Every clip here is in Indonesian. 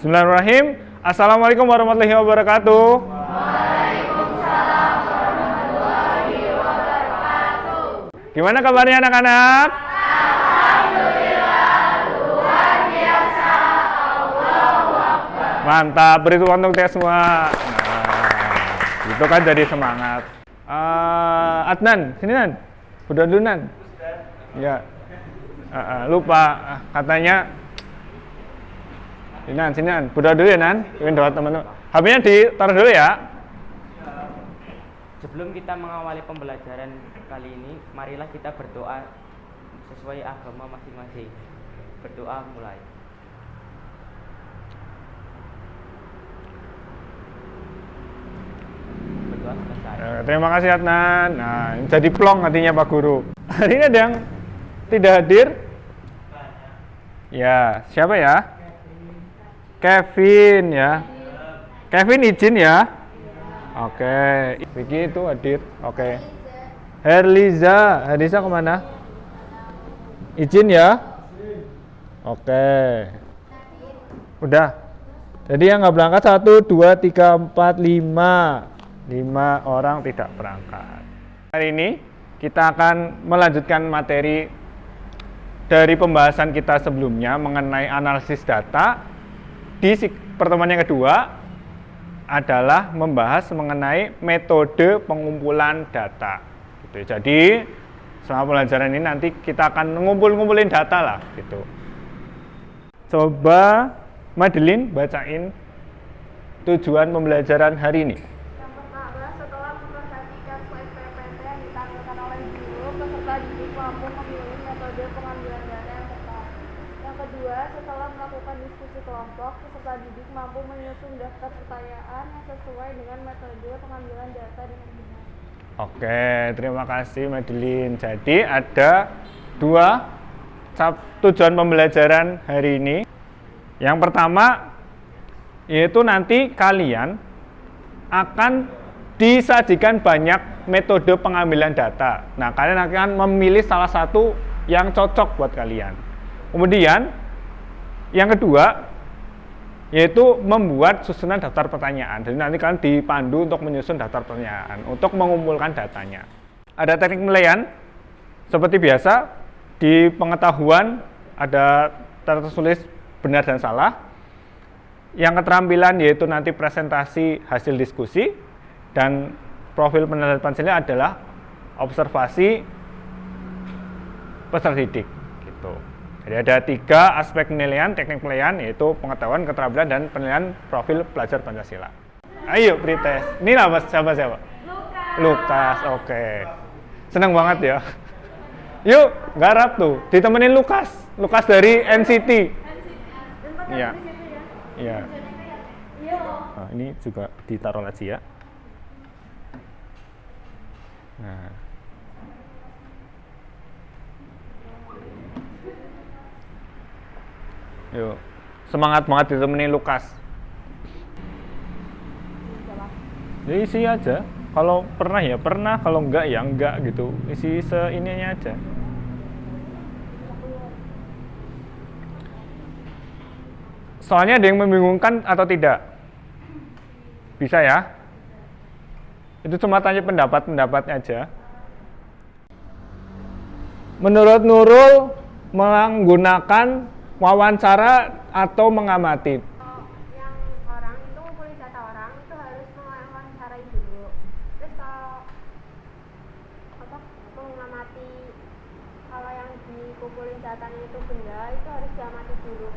Bismillahirrahmanirrahim. Assalamualaikum warahmatullahi wabarakatuh. Waalaikumsalam warahmatullahi wabarakatuh. Gimana kabarnya anak-anak? Alhamdulillah, luar biasa. Allahu Akbar. Mantap, beri tepuk tangan untuk kita semua. Nah, itu kan jadi semangat. Adnan, sini Nan. Udah dulu Nan. Ya. Lupa katanya. Sini Nan. Udah dulu ya Nan. Ingin doa teman-teman. HP-nya ditaruh dulu ya. Sebelum kita mengawali pembelajaran kali ini, marilah kita berdoa sesuai agama masing-masing. Berdoa mulai. Berdoa selesai. Terima kasih Adnan. Nah, jadi plong artinya Pak Guru. Hari ini ada yang tidak hadir? Ya, siapa ya? Kevin ya. Kevin izin ya. Oke. Vicky itu hadir. Oke. Herliza kemana? Izin ya. Oke. Udah. Jadi yang nggak berangkat 1, 2, 3, 4, 5. 5 orang tidak berangkat. Hari ini kita akan melanjutkan materi dari pembahasan kita sebelumnya mengenai analisis data. Di pertemuan yang kedua adalah membahas mengenai metode pengumpulan data. Gitu. Jadi selama pelajaran ini nanti kita akan ngumpulin data lah. Gitu. Coba Madeline bacain tujuan pembelajaran hari ini. Yang pertama, setelah memperhatikan slide PPT yang ditampilkan oleh guru, peserta didik mampu memilih metode pengambilan data yang tepat. Yang kedua, setelah melakukan diskusi kelompok, peserta didik mampu menyusun daftar pertanyaan yang sesuai dengan metode pengambilan data dengan benar. Oke, terima kasih Madeline. Jadi ada 2 tujuan pembelajaran hari ini. Yang pertama yaitu nanti kalian akan disajikan banyak metode pengambilan data. Nah, kalian akan memilih salah satu yang cocok buat kalian. Kemudian yang kedua yaitu membuat susunan daftar pertanyaan. Jadi nanti kalian dipandu untuk menyusun daftar pertanyaan untuk mengumpulkan datanya. Ada teknik penilaian seperti biasa di pengetahuan ada tertulis benar dan salah. Yang keterampilan yaitu nanti presentasi hasil diskusi, dan profil penilaian Pancasila adalah observasi peserta didik gitu. Jadi ada 3 aspek penilaian, teknik penilaian yaitu pengetahuan, keterampilan, dan penilaian profil pelajar Pancasila. Ayo pretest. Ini lah siapa? Lukas. Oke. Senang banget ya. Yuk, garap tuh. Ditemenin Lukas dari NCT. Iya. Iya. Nah, ini juga ditaruh aja ya. Nah. Yuk, semangat banget ditemenin Lukas. Ya isi aja. Kalau pernah ya pernah, kalau enggak ya enggak gitu. Isi seininya aja. Soalnya ada yang membingungkan atau tidak? Bisa ya? Itu cuma tanya pendapat-pendapatnya aja. Menurut Nurul, menggunakan wawancara atau mengamati? Yang orang itu ngumpulin data orang itu harus mewawancarai dulu. Terus kalau mengamati kalau yang dikumpulin datanya itu benda, itu harus diamati dulu.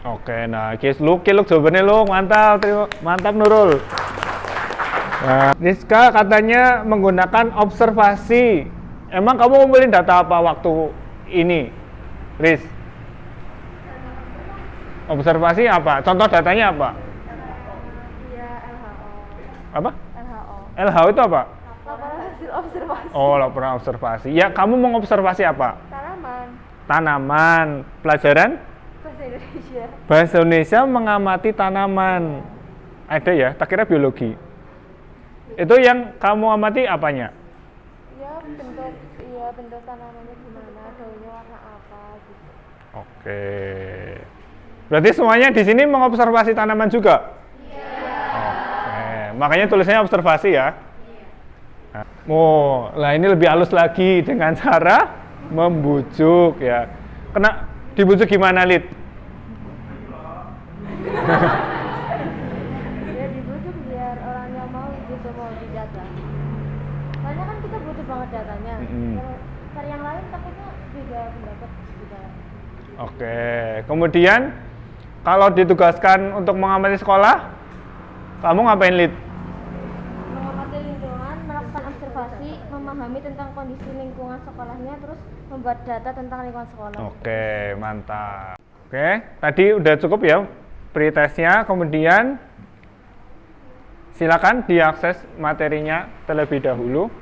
Oke, nah Luk jawabannya Luk, mantap Nurul. Nah, Niska katanya menggunakan observasi. Emang kamu ngumpulin data apa waktu ini, Riz? Observasi apa? Contoh datanya apa? Iya, LHO. Apa? LHO. LHO itu apa? Laporan hasil observasi. Oh, laporan observasi. Ya, kamu mau observasi apa? Tanaman. Tanaman. Pelajaran? Bahasa Indonesia. Bahasa Indonesia mengamati tanaman. Ada ya? Tak kira biologi. Itu yang kamu amati apanya? Ya, bentuk tanamannya gimana, daunnya warna apa gitu. Oke. Berarti semuanya di sini mengobservasi tanaman juga? Makanya tulisannya observasi ya. Oh, lah ini lebih halus lagi dengan cara membujuk ya. Kena dibujuk gimana, Lid? Ya dibujuk biar orangnya mau gitu, mau didata. Soalnya kan kita butuh banget datanya. Kalau cari yang lain takutnya beda pendapat juga. Oke, kemudian kalau ditugaskan untuk mengamati sekolah, kamu ngapain, Lid? Mengamati lingkungan, melakukan observasi, memahami tentang kondisi lingkungan sekolahnya, terus membuat data tentang lingkungan sekolah. Oke, mantap. Oke, tadi udah cukup ya pretestnya, kemudian silakan diakses materinya terlebih dahulu.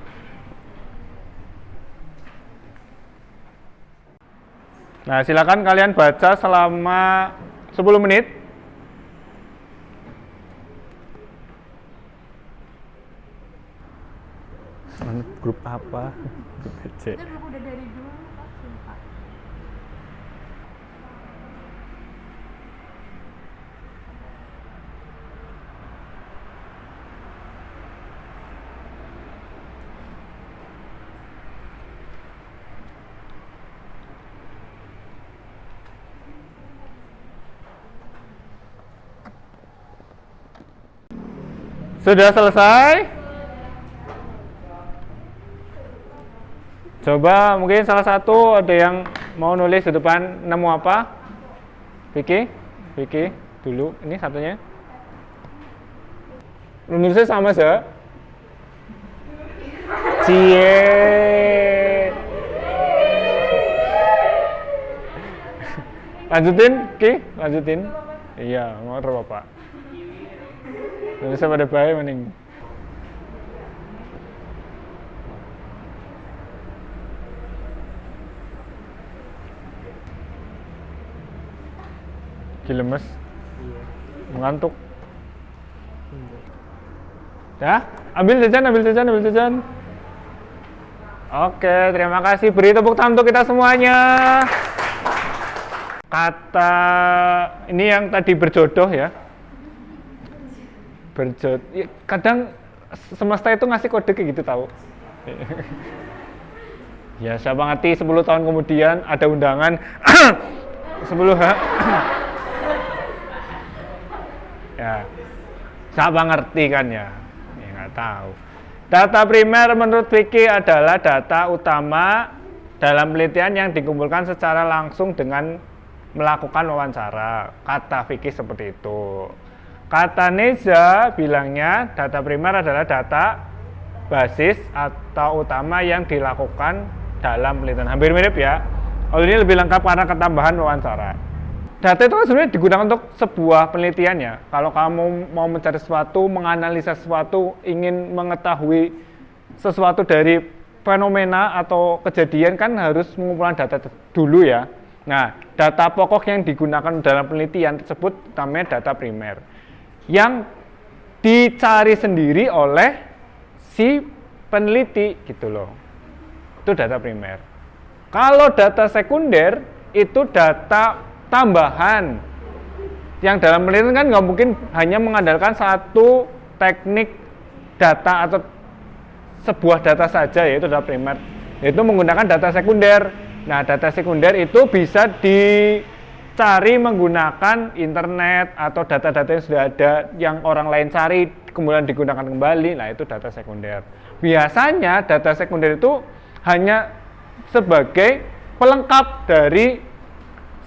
Nah, silakan kalian baca selama 10 menit. Grup apa? Grup BC. Itu udah dari dulu pasti, Pak. Sudah selesai? Coba mungkin salah satu ada yang mau nulis di depan, nemu apa? Vicky dulu. Ini satunya. Nulisnya sama sih. Cie. Lanjutin, Ki, lanjutin. Iya, ngotor Bapak. Nulisnya pada baik mending. Lemes, mengantuk. Ya, ambil jajan. Oke, terima kasih. Beri tepuk tangan untuk kita semuanya. Kata ini yang tadi berjodoh ya. Berjodoh. Kadang semesta itu ngasih kode kayak gitu tahu. Ya, siapa ngerti 10 tahun kemudian ada undangan 10 ya, siapa ngerti kan ya? Ya nggak tahu. Data primer menurut Vicky adalah data utama dalam penelitian yang dikumpulkan secara langsung dengan melakukan wawancara. Kata Vicky seperti itu. Kata Neza bilangnya data primer adalah data basis atau utama yang dilakukan dalam penelitian. Hampir mirip ya. Kalau ini lebih lengkap karena ketambahan wawancara. Data itu kan sebenarnya digunakan untuk sebuah penelitian ya. Kalau kamu mau mencari sesuatu, menganalisa sesuatu, ingin mengetahui sesuatu dari fenomena atau kejadian kan harus mengumpulkan data dulu ya. Nah, data pokok yang digunakan dalam penelitian tersebut namanya data primer. Yang dicari sendiri oleh si peneliti gitu loh. Itu data primer. Kalau data sekunder itu data tambahan yang dalam penelitian kan nggak mungkin hanya mengandalkan satu teknik data atau sebuah data saja, yaitu data primer, yaitu menggunakan data sekunder. Nah, data sekunder itu bisa dicari menggunakan internet atau data-data yang sudah ada yang orang lain cari kemudian digunakan kembali. Nah, itu data sekunder. Biasanya data sekunder itu hanya sebagai pelengkap dari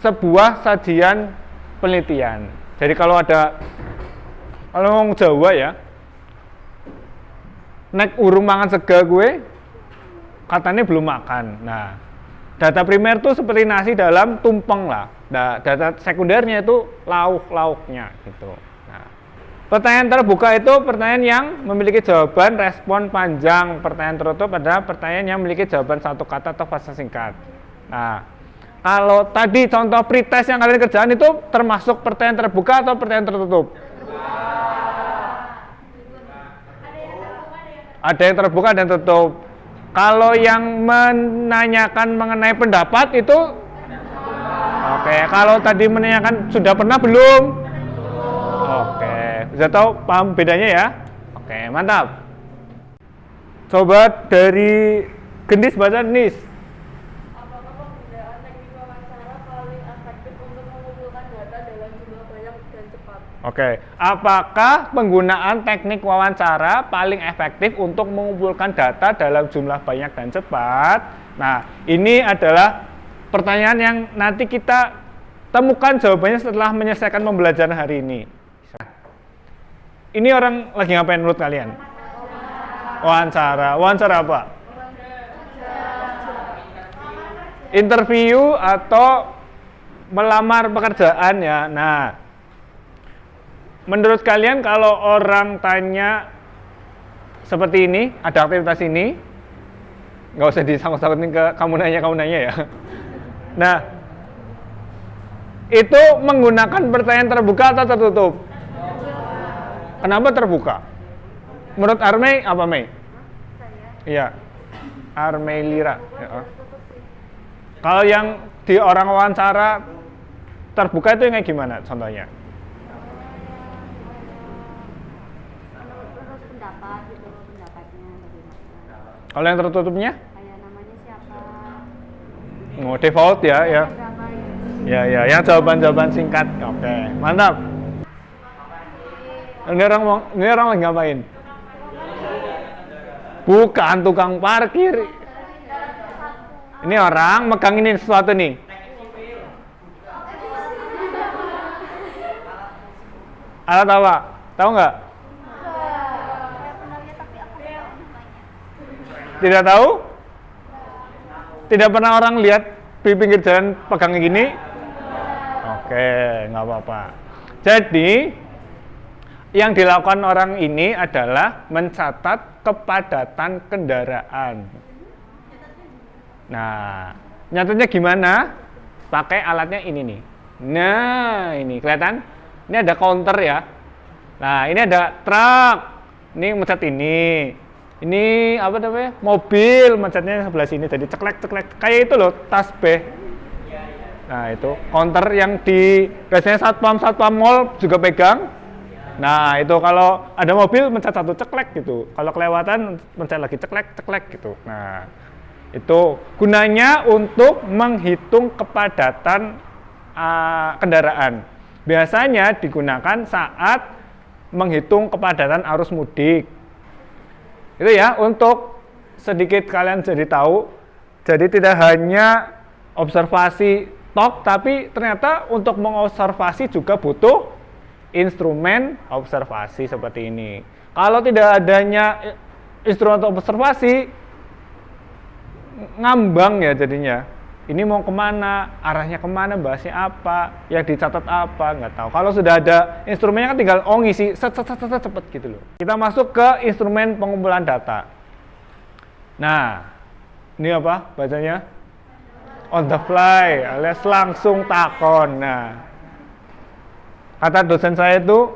sebuah sajian penelitian. Jadi kalau ngomong Jawa ya, nek urung mangan sega gue, katanya belum makan. Nah, data primer itu seperti nasi dalam tumpeng lah. Nah, data sekundernya itu lauk-lauknya gitu. Nah, pertanyaan terbuka itu pertanyaan yang memiliki jawaban respon panjang. Pertanyaan tertutup adalah pertanyaan yang memiliki jawaban satu kata atau fase singkat. Nah, kalau tadi contoh pretest yang kalian kerjaan itu termasuk pertanyaan terbuka atau pertanyaan tertutup? Ada yang terbuka dan tertutup. Kalau yang menanyakan mengenai pendapat itu, oke, Oke, kalau tadi menanyakan sudah pernah belum? Oke, sudah tahu paham bedanya ya? Oke, mantap. Coba dari Gendis baca Nis. Apakah penggunaan teknik wawancara paling efektif untuk mengumpulkan data dalam jumlah banyak dan cepat? Oke, apakah penggunaan teknik wawancara paling efektif untuk mengumpulkan data dalam jumlah banyak dan cepat? Nah, ini adalah pertanyaan yang nanti kita temukan jawabannya setelah menyelesaikan pembelajaran hari ini. Ini orang lagi ngapain menurut kalian? Wawancara. Wawancara apa? Interview atau melamar pekerjaan ya. Nah, menurut kalian kalau orang tanya seperti ini, ada aktivitas ini, nggak usah disangkut-sangkutin ke kamu nanya ya. Nah, itu menggunakan pertanyaan terbuka atau tertutup? Kenapa terbuka? Menurut Armei apa, Mei? Iya, Armei Lira. Ya. Kalau yang di orang wawancara terbuka itu yang kayak gimana contohnya? Terus pendapat gitu, pendapatnya bagaimana? Kalau yang tertutupnya? Kayak namanya siapa? Oh, default ya. Berapa Ya, yang jawaban-jawaban singkat. Oke, mantap. Ini orang lagi ngapain? Bukan tukang parkir. Ini orang megang ini sesuatu nih. Alat apa? Tahu nggak? Tidak tahu? Tidak pernah orang lihat di pinggir jalan pegang gini? Oke, nggak apa-apa. Jadi, yang dilakukan orang ini adalah mencatat kepadatan kendaraan. Nah, nyatanya gimana? Pakai alatnya ini nih. Nah, ini kelihatan? Ini ada counter ya. Nah, ini ada truk. Ini mencat ini. Ini apa namanya? Mobil mencatnya sebelah sini. Jadi ceklek. Kayak itu loh, tas B. Nah, itu counter yang di biasanya satpam mall juga pegang. Nah, itu kalau ada mobil mencet satu ceklek gitu. Kalau kelewatan mencet lagi ceklek gitu. Nah, itu gunanya untuk menghitung kepadatan kendaraan. Biasanya digunakan saat menghitung kepadatan arus mudik. Itu ya, untuk sedikit kalian jadi tahu. Jadi tidak hanya observasi tok, tapi ternyata untuk mengobservasi juga butuh instrumen observasi seperti ini. Kalau tidak adanya instrumen observasi, ngambang ya jadinya. Ini mau kemana, arahnya kemana, bahasnya apa, yang dicatat apa, nggak tahu. Kalau sudah ada instrumennya kan tinggal ngisi, cepet gitu loh. Kita masuk ke instrumen pengumpulan data. Nah, ini apa bacanya? On the fly, alias langsung takon. Nah, kata dosen saya itu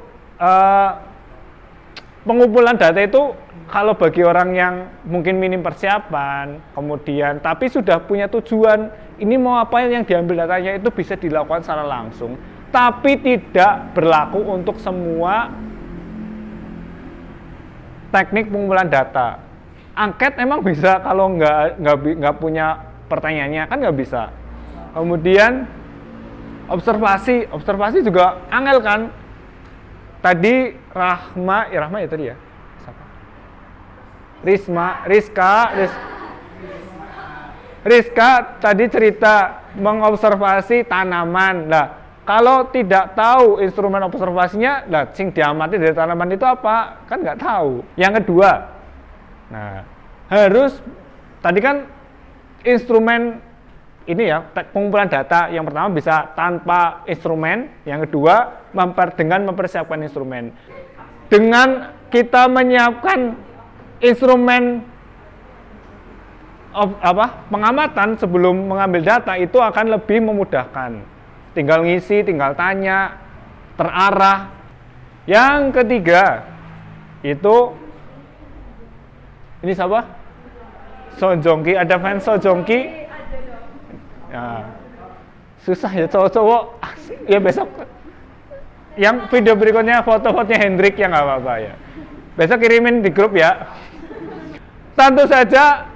pengumpulan data itu kalau bagi orang yang mungkin minim persiapan, kemudian tapi sudah punya tujuan, ini mau apa yang diambil datanya itu bisa dilakukan secara langsung, tapi tidak berlaku untuk semua teknik pengumpulan data. Angket emang bisa kalau nggak punya pertanyaannya kan nggak bisa. Kemudian observasi juga angel kan. Tadi Rahma ya tadi ya. Siapa? Rizka tadi cerita mengobservasi tanaman. Nah, kalau tidak tahu instrumen observasinya, lah sing diamati dari tanaman itu apa? Kan nggak tahu. Yang kedua, nah harus tadi kan instrumen ini ya, pengumpulan data yang pertama bisa tanpa instrumen, yang kedua dengan mempersiapkan instrumen. Dengan kita menyiapkan instrumen pengamatan sebelum mengambil data itu akan lebih memudahkan. Tinggal ngisi, tinggal tanya, terarah. Yang ketiga itu ini siapa? Sojongki, ada fans Sojongki? Ya. susah ya cowok-cowok. Ya besok yang video berikutnya foto-fotonya Hendrik ya nggak apa-apa ya. Besok kirimin di grup ya. Tentu saja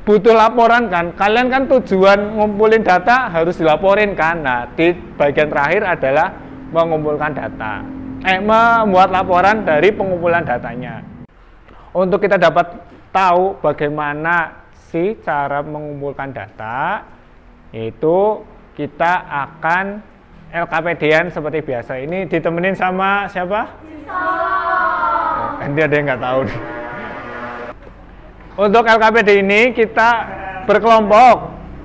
butuh laporan kan. Kalian kan tujuan ngumpulin data harus dilaporin kan. Nah, di bagian terakhir adalah mengumpulkan data. Membuat laporan dari pengumpulan datanya. Untuk kita dapat tahu bagaimana sih cara mengumpulkan data, itu kita akan LKPD-an seperti biasa. Ini ditemenin sama siapa? Nanti ada yang nggak tahu nih. Untuk LKPD ini kita berkelompok,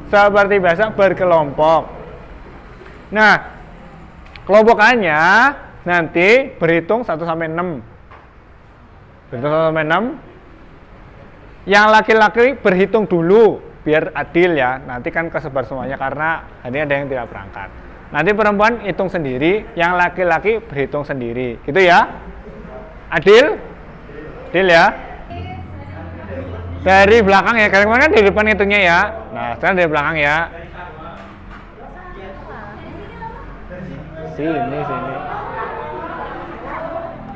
seperti biasa berkelompok. Nah, kelompokannya nanti berhitung 1 sampai 6. Berhitung 1 sampai 6. Yang laki-laki berhitung dulu biar adil ya. Nanti kan kesebar semuanya karena ini ada yang tidak berangkat. Nanti perempuan hitung sendiri, yang laki-laki berhitung sendiri. Gitu ya? Adil? Adil ya? Dari belakang ya, kalian kan di depan hitungnya ya. Nah, sekarang dari belakang ya. Sini.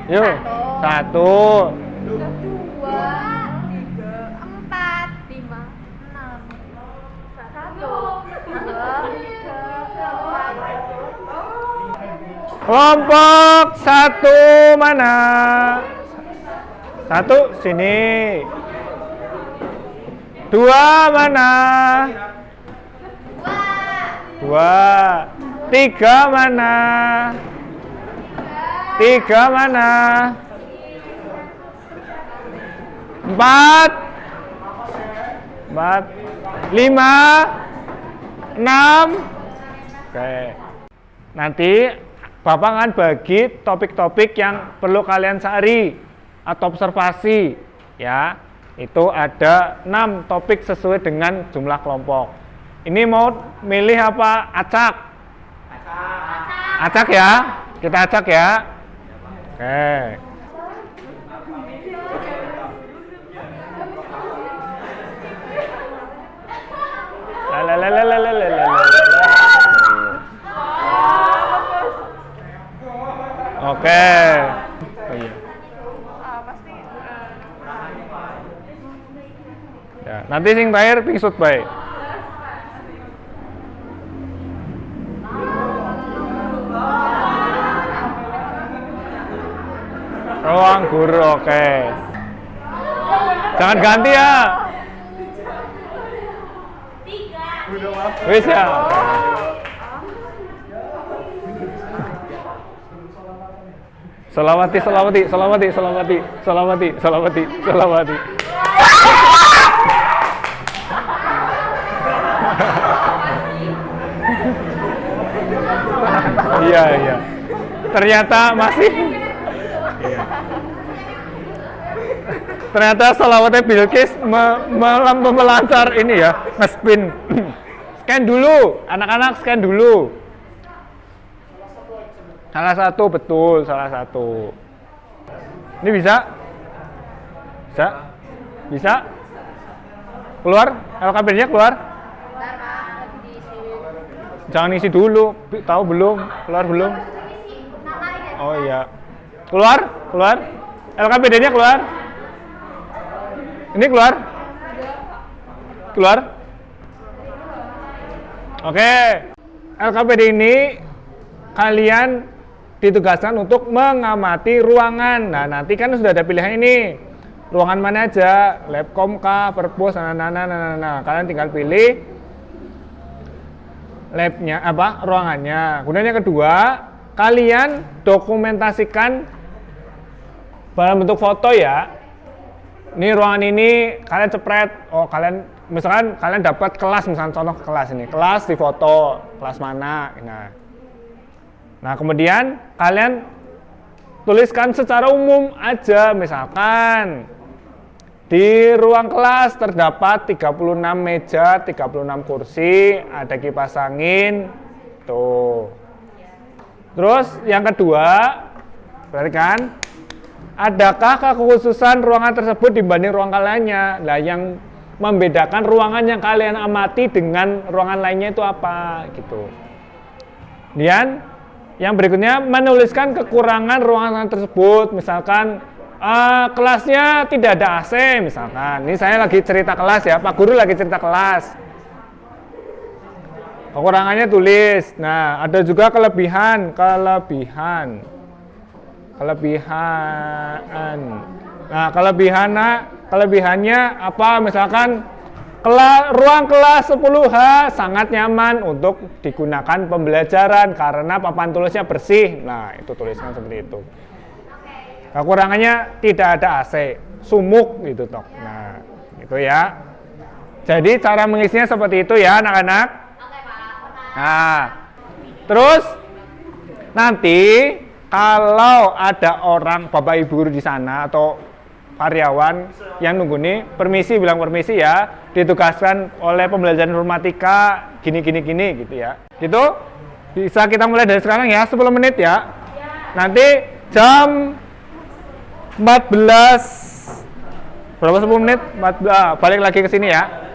Yuk, 1, 2, 3, 4, 5, 6, 1, 2, 3, 4. kelompok 1 mana? 1 sini. 2 mana? 2. 3 mana? 3 mana? 4. 5. 6. Oke. Nanti Bapak akan bagi topik-topik yang perlu kalian cari atau observasi ya. Itu ada 6 topik sesuai dengan jumlah kelompok. Ini mau milih apa? Acak? Acak ya? Kita acak ya. Oke. Oke. Oh iya. Ya, nanti sing terakhir pingsut baik. Ruang guru, oke. Jangan ganti ya. 3. Wis ya. Selawati. Iya. Ternyata masih. Iya. Ternyata selawatnya Bilqis melancar ini ya, nge-spin. Scan dulu, anak-anak scan dulu. Salah satu, betul, salah satu. Ini bisa? Bisa? Keluar? LKPD-nya keluar? Jangan isi dulu, tahu belum? Keluar belum? Oh iya. Keluar? LKPD-nya keluar? Ini keluar? Keluar? Oke. LKPD ini kalian ditugaskan untuk mengamati ruangan. Nah, nanti kan sudah ada pilihan ini. Ruangan mana aja? Labcom kah, perpus, nah. Kalian tinggal pilih labnya apa? Ruangannya. Kemudian yang kedua, kalian dokumentasikan dalam bentuk foto ya. Ini ruangan ini kalian cepret. Oh, kalian misalkan kalian dapat kelas, misalkan contoh kelas ini. Kelas di foto, kelas mana? Nah, kemudian kalian tuliskan secara umum aja, misalkan di ruang kelas terdapat 36 meja, 36 kursi, ada kipas angin, tuh. Terus yang kedua, perhatikan, adakah kekhususan ruangan tersebut dibanding ruang lainnya? Nah, yang membedakan ruangan yang kalian amati dengan ruangan lainnya itu apa gitu. Kemudian yang berikutnya menuliskan kekurangan ruangan tersebut, misalkan kelasnya tidak ada AC misalkan. Ini saya lagi cerita kelas ya, Pak Guru lagi cerita kelas. Kekurangannya tulis. Nah, ada juga kelebihan. Nah, kelebihannya apa? Misalkan ruang kelas 10H sangat nyaman untuk digunakan pembelajaran karena papan tulisnya bersih. Nah, itu tuliskan seperti itu. Kekurangannya tidak ada AC, sumuk gitu toh. Nah, itu ya. Jadi cara mengisinya seperti itu ya, anak-anak. Nah, terus nanti kalau ada orang Bapak Ibu guru di sana atau karyawan yang nunggu nih, permisi, bilang permisi ya, ditugaskan oleh pembelajaran informatika gini gitu ya. Gitu bisa kita mulai dari sekarang ya, 10 menit ya. Nanti jam 14 berapa 10 menit 14, balik lagi ke sini ya.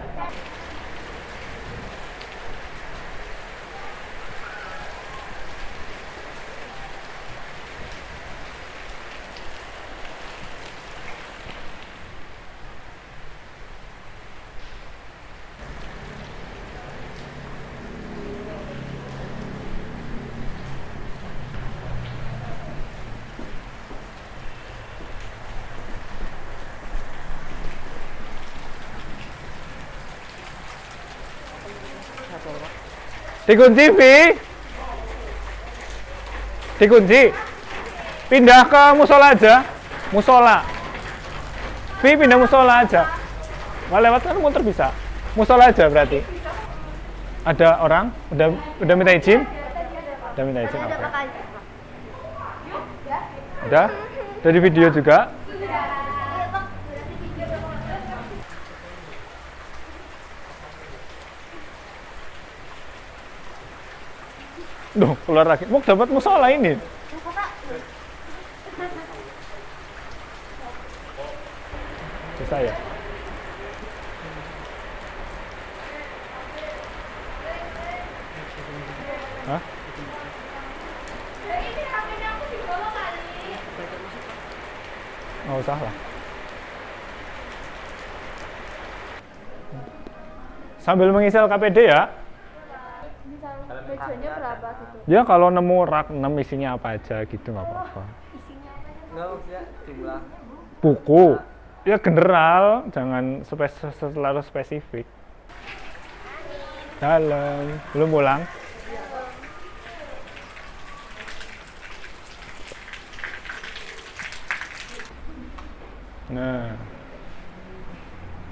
Dikunci, Vi. Dikunci. Pindah ke musola aja. Musola. Vi, pindah musola aja. Nggak lewat kan muter bisa. Musola aja berarti. Ada orang? Udah minta izin? Udah minta izin, oke. Udah? Udah di video juga? Duh, keluar lagi. Mau dapat musola ini. Bisa ya? Hah? Nggak usah lah. Sambil mengisi LKPD ya. Mejanya berapa gitu? Ya kalau nemu rak 6 isinya apa aja gitu nggak apa-apa. Nggak maksudnya jumlah Buku, ya general, jangan selalu spesifik. Dalam, belum pulang? Nah,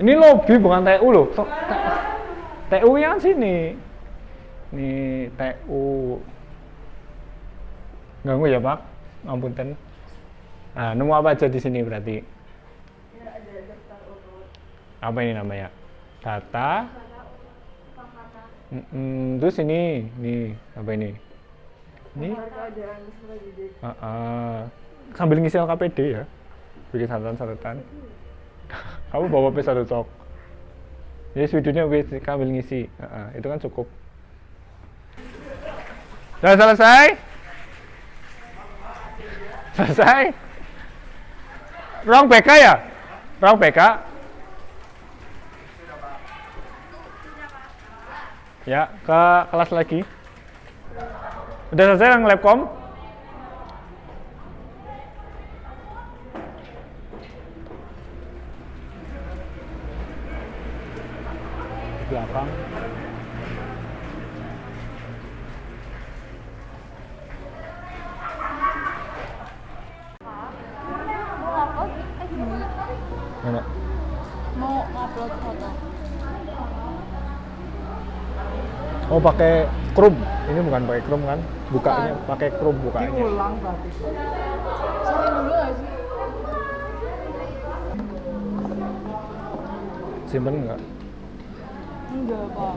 ini lobby bukan TU loh. TU yang sini. Nih TU. Ganggu ya Pak? Ngapunten. Nah, nemu apa aja di sini berarti? Apa ini namanya? Data. Terus ini, nih apa ini? Ini? Sambil ngisi LKPD ya, bikin catatan. Kamu bawa P1 Talk. Jadi videonya sambil ngisi, itu kan cukup. Sudah selesai? Selesai? Ruang BK ya? Ruang BK? Ya, ke kelas lagi. Udah selesai yang labcom? Di belakang. Mana? Mau upload foto. Oh, pakai Chrome. Ini bukan pakai Chrome kan? Bukanya pakai Chrome bukanya. Diulang berarti. Saya dulu nggak sih? Simpen nggak? Enggak, Pak.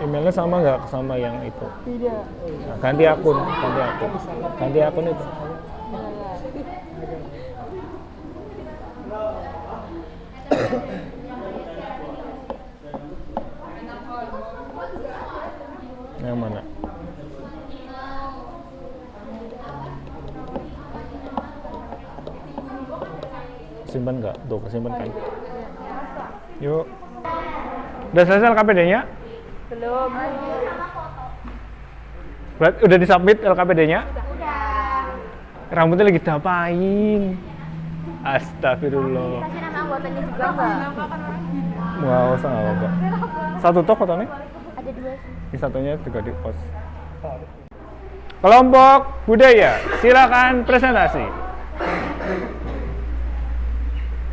Emailnya sama nggak sama yang itu? Tidak. Nah, ganti akun itu. Simpan nggak? Tuh, kesimpan kan? Yuk. Udah selesai LKPD-nya? Belum. Berarti udah disubmit LKPD-nya? Udah. Rambutnya lagi diapain? Astagfirullah. Kasih nama anggotanya juga enggak? Wow, usah nggak apa-apa. Satu toh fotonya? Ada 2 sih. Ini satunya juga di post. Kelompok budaya, silakan presentasi.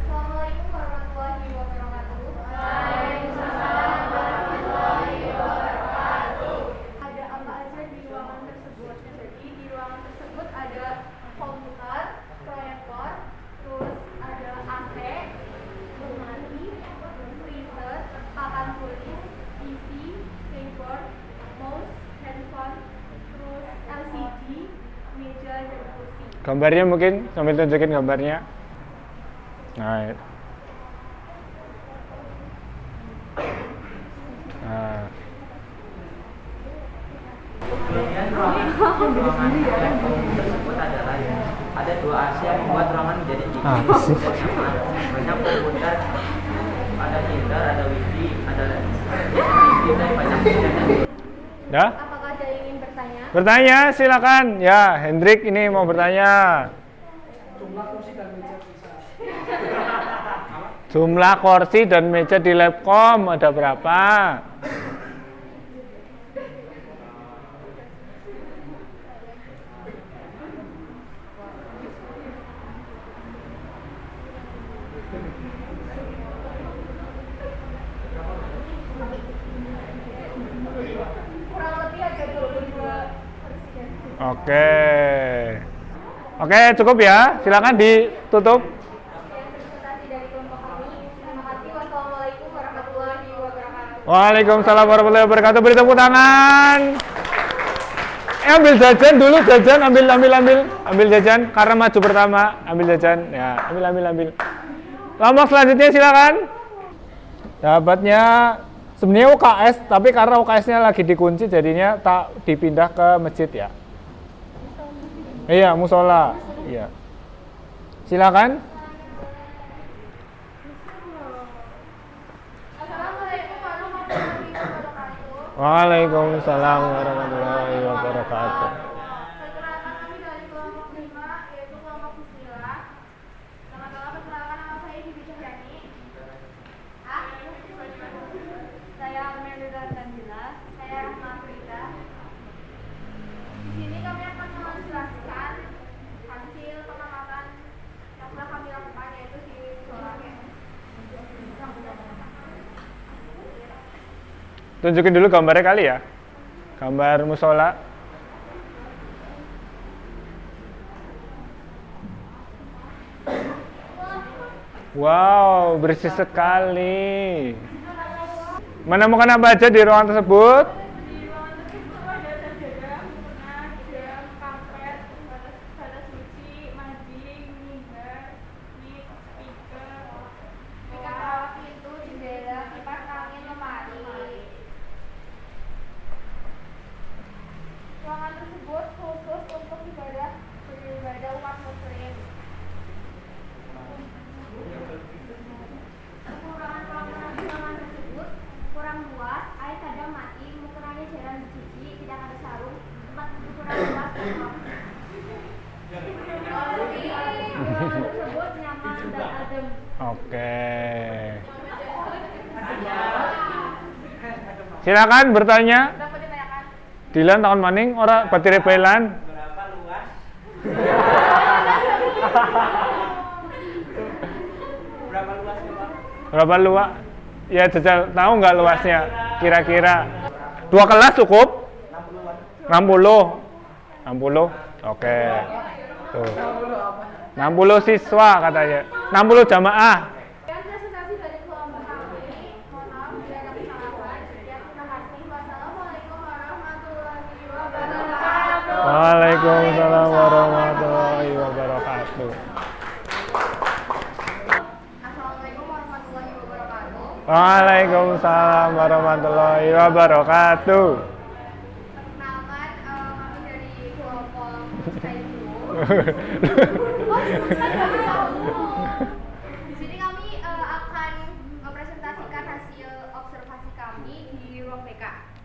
Assalamualaikum warahmatullahi wabarakatuh. Waalaikumsalam warahmatullahi wabarakatuh. Ada apa aja di ruangan tersebut? Jadi di ruangan tersebut ada komputer, proyektor, terus ada AC, lemari, printer, papan tulis, PC, keyboard, mouse, handphone, terus LCD, meja dan kursi. Gambarnya mungkin sambil tunjukin gambarnya. Nah. Nah. Kemudian ruangan tersebut adalah ada 2 AC yang membuat ruangan menjadi dingin dan nyaman. Banyak komputer, ada printer, ada wifi, ada TV dan banyak media. Dah? Apakah ada yang ingin bertanya? Bertanya silakan. Ya, Hendrik ini mau bertanya. Jumlah kursi dan meja di Labcom ada berapa? Kurang lebih ada 22 kursi. Oke. Oke, cukup ya. Silakan ditutup. Sekian presentasi dari kelompok kami. Terima kasih. Wassalamualaikum warahmatullahi wabarakatuh. Waalaikumsalam warahmatullahi wabarakatuh. Beri tepuk tangan. Ambil jajan dulu, jajan, ambil jajan karena maju pertama, ambil jajan. Ya, ambil. Kelompok selanjutnya silakan. Dapatnya sebenarnya UKS, tapi karena UKS-nya lagi dikunci jadinya tak dipindah ke masjid ya. Iya, musola. Iya. Silakan. Assalamualaikum warahmatullahi wabarakatuh. Waalaikumsalam warahmatullahi wabarakatuh. Perkenalkan kami dari kelompok 5, yaitu kelompok Bismillah. Selamat perkenalkan, nama saya Bibi Cahyani. Saya Armendra Danila. Saya Rahma Frida. Di sini kami akan menjelaskan hasil pengamatan yang telah kami lakukan, yaitu di Sorake. Tunjukin dulu gambarnya kali ya. Gambar musola. Wow, bersih sekali. Menemukan apa aja di ruangan tersebut? Di ruangan tersebut ada sajadah, mukena, jam, kampret, batas suci, mading, mimbar, mic, speaker, pintu, jendela, kipas angin, lemari. Ruangan tersebut khusus untuk beribadah umat muslim. Kekurangan ruangan tersebut kurang luas, air kadang mati, mukeranya jarang dicuci, tidak ada sarung, tempat duduk kurang luas, ruangan tersebut nyaman dan adem. Oke. Silakan bertanya. Berapa ditanyakan? Dilan tahun maning ora batire belan. Berapa luas? Berapa luas ya, Pak? Berapa luas? Ya jajal tahu nggak luasnya? Kira-kira 2 kelas cukup? 60. 60. Oke. Tuh. 60 siswa katanya. 60 jamaah. Sekian presentasi dari kelompok kami. Mohon maaf bila ada kesalahan. Sekian, terima kasih. Wassalamualaikum warahmatullahi wabarakatuh. Waalaikumsalam warahmatullahi wabarakatuh. Assalamualaikum warahmatullahi wabarakatuh. Waalaikumsalam warahmatullahi wabarakatuh. Perkenalkan, kami dari kelompok Saifu.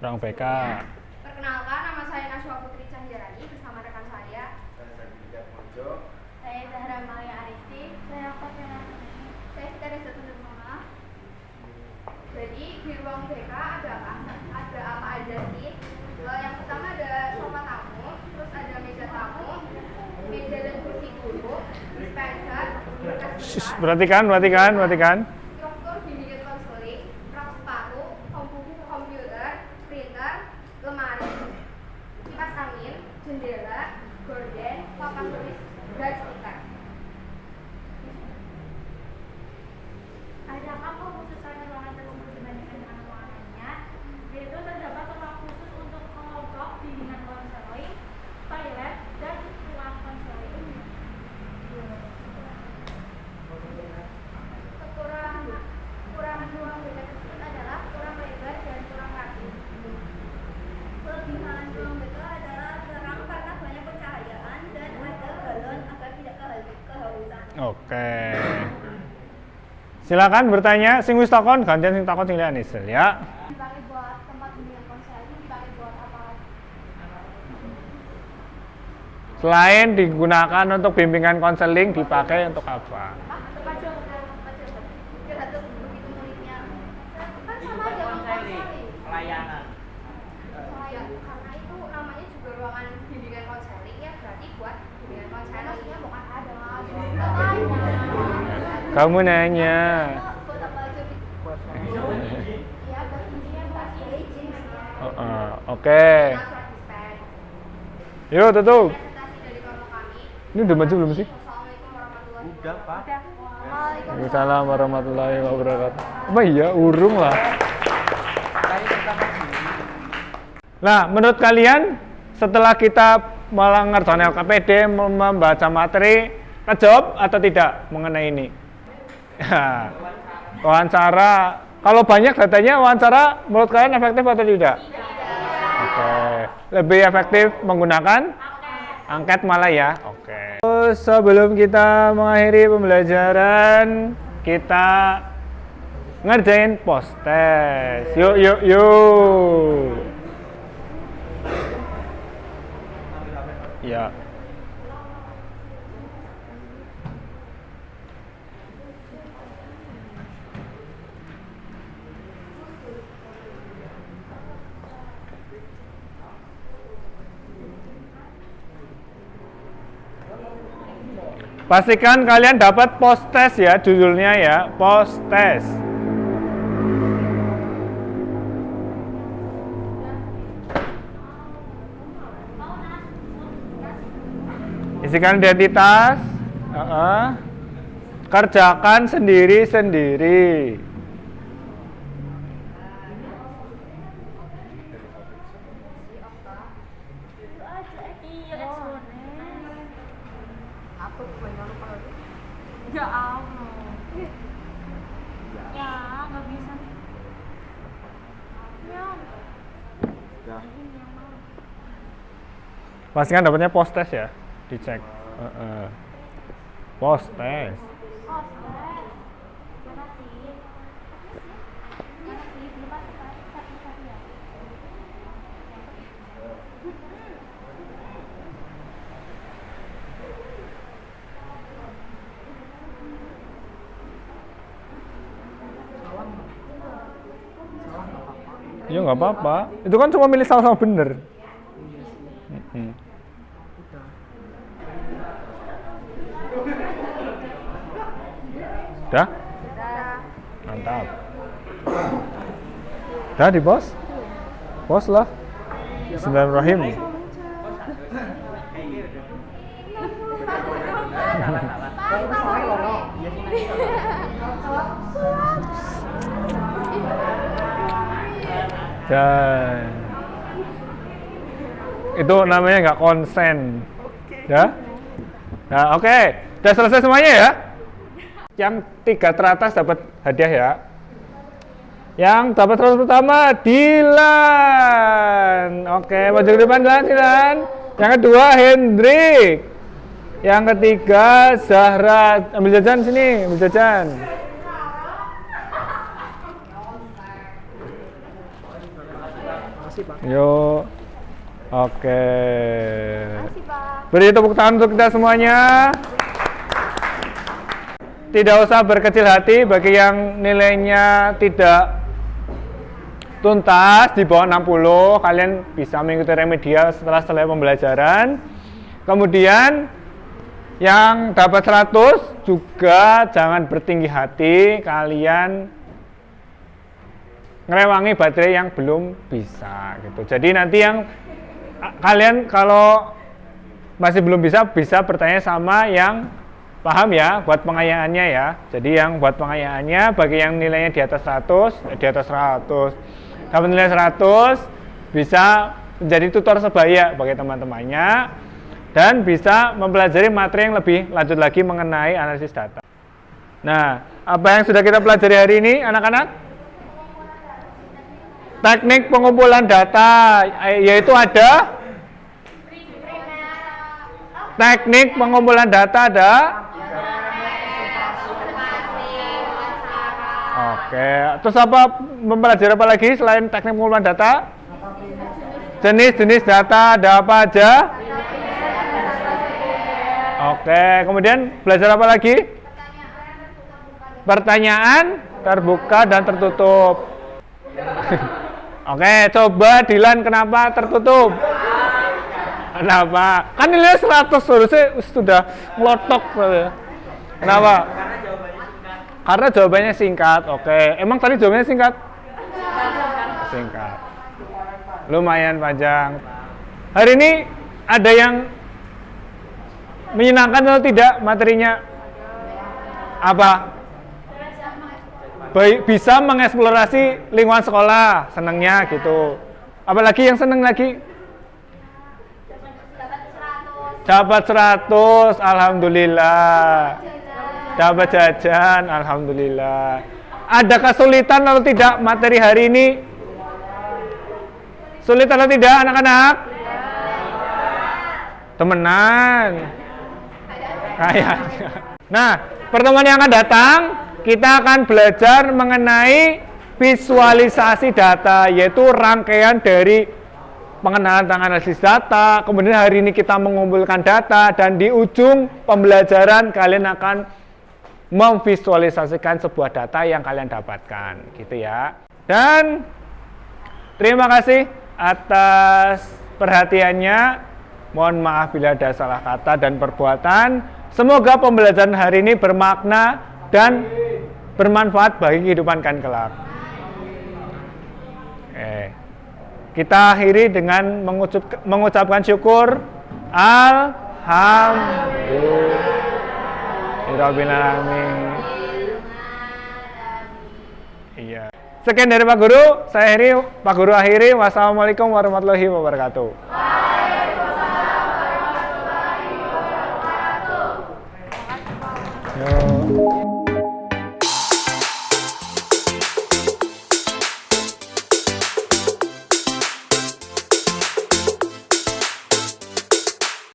Ruang BK. Perkenalkan, nama saya Naswa Putri Cahjarani bersama rekan saya. Saya Zahra Malia Aristi. Saya Fatina. Saya Siti Reza Tundermama. Jadi di ruang BK ada apa aja sih? Yang pertama ada sofa tamu, terus ada meja tamu, meja dan kursi guru, dispenser, berkas Perhatikan. struktur bimbingan konseling, rak sepatu, komputer, printer, lemari, kipas angin, jendela, gorden, papan tulis, dan stiker. Adakah pengkhususan ruangan tersebut dibandingkan dengan ruangan lainnya? Yaitu terdapat ruang khusus untuk kelompok bimbingan konseling, toilet, dan ruang konseling. Kekurangan ruang BK tersebut adalah kurang lebar dan kurang rapi. Kelebihan ruang BK adalah terang karena banyak pencahayaan dan ada galon agar tidak kehausan. Oke. Silakan bertanya, sing wis takon gantian sing takon sing liyan Isel ya. Dipakai buat tempat bimbingan konseling, dipakai buat apa? Selain digunakan untuk bimbingan konseling, dipakai untuk apa? Tergantung begitu muridnya. Kan sama aja ruang konseling. Pelayanan. Ya, karena itu namanya juga ruangan bimbingan konseling ya, berarti buat bimbingan konseling maksudnya bukan ada Kamu nanya. buat apa aja ya, buat intinya buat izin Oke. surat dispen. Yuk tutup. Presentasi dari kelompok kami. Ini udah maju belum sih? Assalamualaikum warahmatullahi Udah, Pak. Waalaikumsalam warahmatullahi wabarakatuh. Apa iya, urung lah. Kayak kita masih. Nah, menurut kalian setelah kita mengerjakan LKPD membaca materi, kejawab atau tidak mengenai ini? Ya, wawancara. Kalau banyak datanya wawancara, menurut kalian efektif atau tidak? Oke. Lebih efektif menggunakan angket malah ya. Oke. Sebelum kita mengakhiri pembelajaran, kita ngerjain post test. Yuk. Ya. Pastikan kalian dapat post test ya, judulnya ya, post test. Isikan identitas, kerjakan sendiri-sendiri. Ya Allah. Ya, nggak bisa. Ya. Pastikan dapatnya post test ya, dicek. Post test. Ya nggak apa-apa. Itu kan cuma milih salah sama bener. Udah? Mantap. Udah di pos? Pos lah. Bismillahirrahmanirrahim. Dan itu namanya nggak konsen, ya? Nah, oke, udah selesai semuanya ya. Yang 3 teratas dapat hadiah ya. Yang dapat 100 pertama Dilan. Oke, maju ke depan Dilan. Yang kedua Hendrik. Yang ketiga Zahra. Ambil jajan sini, ambil jajan. kasih, Pak. Yuk. Oke. Makasih, Pak. Beri tepuk tangan untuk kita semuanya. Tidak usah berkecil hati bagi yang nilainya tidak tuntas di bawah 60, kalian bisa mengikuti remedial setelah selesai pembelajaran. Kemudian yang dapat 100 juga jangan bertinggi hati, kalian ngerewangi baterai yang belum bisa gitu. Jadi nanti yang kalian kalau masih belum bisa bertanya sama yang paham ya buat pengayaannya ya. Jadi yang buat pengayaannya bagi yang nilainya di atas 100 dapat nilai 100 bisa menjadi tutor sebaya bagi teman-temannya dan bisa mempelajari materi yang lebih lanjut lagi mengenai analisis data. Nah, apa yang sudah kita pelajari hari ini anak-anak? Teknik pengumpulan data, yaitu ada teknik pengumpulan data ada. Oke, terus apa mempelajari apa lagi selain teknik pengumpulan data? Jenis-jenis data ada apa aja? Oke, kemudian belajar apa lagi? Pertanyaan terbuka dan tertutup. Oke, coba Dilan kenapa tertutup? Kenapa? Kan nilai 100 harusnya sudah ngelotok. Kenapa? Karena jawabannya singkat. Oke, emang tadi jawabannya singkat? Singkat. Lumayan panjang. Hari ini ada yang menyenangkan atau tidak materinya? Apa? Bisa mengeksplorasi lingkungan sekolah, senangnya gitu. Apalagi yang seneng lagi? Dapat 100, alhamdulillah. Dapat jajan, alhamdulillah. Ada kesulitan atau tidak materi hari ini? Sulit atau tidak anak-anak? Temenan. Kayaknya. Nah, pertemuan yang akan datang kita akan belajar mengenai visualisasi data, yaitu rangkaian dari pengenalan tentang analisis data. Kemudian hari ini kita mengumpulkan data dan di ujung pembelajaran kalian akan memvisualisasikan sebuah data yang kalian dapatkan, gitu ya. Dan terima kasih atas perhatiannya. Mohon maaf bila ada salah kata dan perbuatan. Semoga pembelajaran hari ini bermakna dan bermanfaat bagi kehidupan kalian kelak. Kita akhiri dengan mengucapkan syukur. Alhamdulillahirrahmanirrahim. Iya. Sekian dari Pak Guru. Saya akhiri, Pak Guru akhiri. Wassalamualaikum warahmatullahi wabarakatuh. Waalaikumsalam warahmatullahi wabarakatuh. Yo.